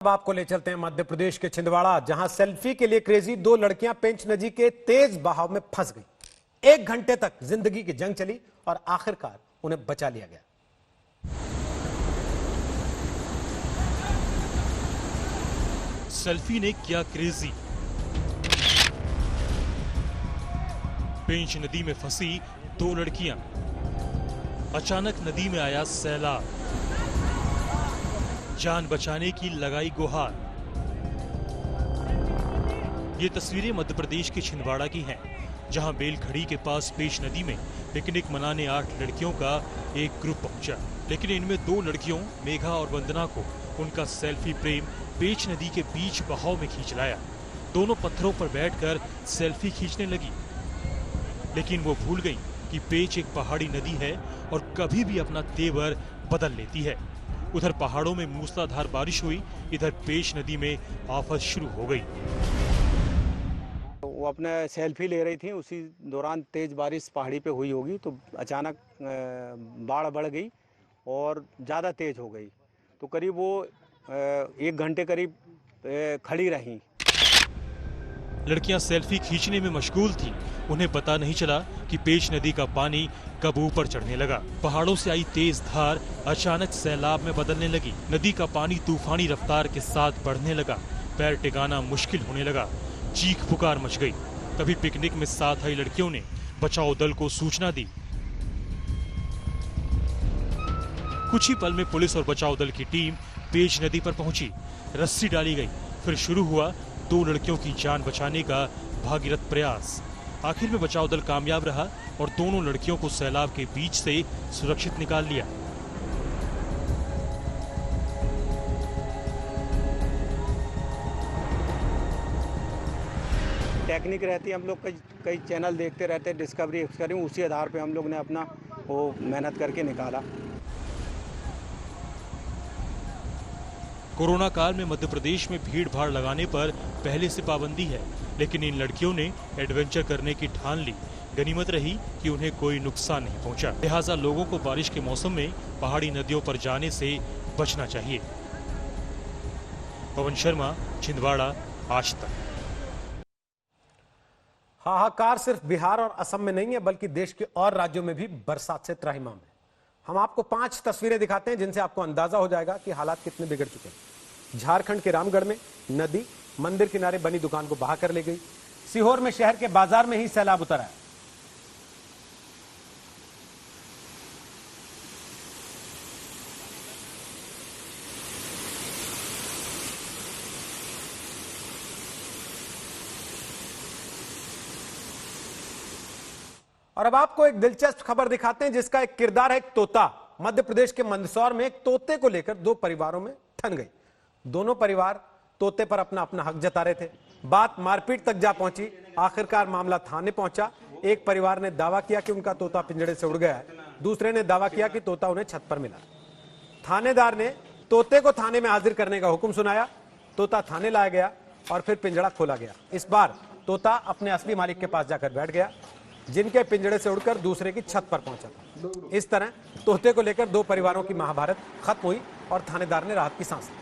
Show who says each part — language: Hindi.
Speaker 1: अब आपको ले चलते हैं मध्य प्रदेश के छिंदवाड़ा, जहां सेल्फी के लिए क्रेजी दो लड़कियां पेंच नदी के तेज बहाव में फंस गई। 1 घंटे तक जिंदगी की जंग चली और आखिरकार उन्हें बचा लिया गया।
Speaker 2: सेल्फी ने किया क्रेजी। पेंच नदी में फंसी 2 लड़कियां। अचानक नदी में आया सैलाब। जान बचाने की लगाई गुहार। ये तस्वीरें मध्य प्रदेश के छिंदवाड़ा की हैं, जहां बेलखड़ी के पास पेंच नदी में पिकनिक मनाने 8 लड़कियों का एक ग्रुप पहुंचा। लेकिन इनमें 2 लड़कियों मेघा और वंदना को उनका सेल्फी प्रेम पेंच नदी के बीच बहाव में खींच लाया। दोनों पत्थरों पर बैठकर सेल्फी खींचने लगी, लेकिन वो भूल गई कि पेंच एक पहाड़ी नदी है और कभी भी अपना तेवर बदल लेती है। उधर पहाड़ों में मूसलाधार बारिश हुई, इधर पेंच नदी में आफत शुरू हो गई।
Speaker 3: वो अपने सेल्फी ले रही थी, उसी दौरान तेज बारिश पहाड़ी पे हुई होगी, तो अचानक बाढ़ बढ़ गई और ज़्यादा तेज हो गई। तो करीब वो 1 घंटे करीब खड़ी रहीं।
Speaker 2: लड़कियां सेल्फी खींचने में मशगूल थीं। उन्हें पता नहीं चला कि पेंच नदी का पानी कब ऊपर चढ़ने लगा। पहाड़ों से आई तेज धार अचानक सैलाब में बदलने लगी। नदी का पानी तूफानी रफ्तार के साथ बढ़ने लगा। पैर टिकाना मुश्किल होने लगा। चीख पुकार मच गई। तभी पिकनिक में साथ आई लड़कियों ने बचाव दल को सूचना दी। कुछ ही पल में पुलिस और बचाव दल की टीम पेंच नदी पर पहुंची। रस्सी डाली गई। फिर शुरू हुआ 2 लड़कियों की जान बचाने का भागीरथ प्रयास। आखिर में बचाव दल कामयाब रहा और दोनों लड़कियों को सैलाब के बीच से सुरक्षित निकाल लिया।
Speaker 3: टेक्निक रहती है, हम लोग कई चैनल देखते रहते हैं, डिस्कवरी उसी आधार पे हम लोग ने अपना वो मेहनत करके निकाला।
Speaker 2: कोरोना काल में मध्य प्रदेश में भीड़ भाड़ लगाने पर पहले से पाबंदी है, लेकिन इन लड़कियों ने एडवेंचर करने की ठान ली। गनीमत रही कि उन्हें कोई नुकसान नहीं पहुंचा। लिहाजा लोगों को बारिश के मौसम में पहाड़ी नदियों पर जाने से बचना चाहिए। पवन शर्मा, छिंदवाड़ा, आज तक।
Speaker 1: हाहाकार सिर्फ बिहार और असम में नहीं है, बल्कि देश के और राज्यों में भी बरसात से त्राहिमाम है। हम आपको 5 तस्वीरें दिखाते हैं, जिनसे आपको अंदाजा हो जाएगा कि हालात कितने बिगड़ चुके हैं। झारखंड के रामगढ़ में नदी मंदिर किनारे बनी दुकान को बहा कर ले गई। सीहोर में शहर के बाजार में ही सैलाब उतर आया। और अब आपको एक दिलचस्प खबर दिखाते हैं, जिसका एक किरदार है एक तोता। मध्य प्रदेश के मंदसौर में एक तोते को लेकर 2 परिवारों में ठन गई। दोनों परिवार तोते पर अपना अपना हक जता रहे थे। बात मारपीट तक जा पहुंची। आखिरकार मामला थाने पहुंचा। एक परिवार ने दावा किया कि उनका तोता पिंजड़े से उड़ गया है। दूसरे ने दावा किया कि तोता उन्हें छत पर मिला। थानेदार ने तोते को थाने में हाजिर करने का हुक्म सुनाया। तोता थाने लाया गया और फिर पिंजड़ा खोला गया। इस बार तोता अपने असली मालिक के पास जाकर बैठ गया, जिनके पिंजड़े से उड़कर दूसरे की छत पर पहुंचा था। इस तरह तोते को लेकर 2 परिवारों की महाभारत खत्म हुई और थानेदार ने राहत की सांस ली।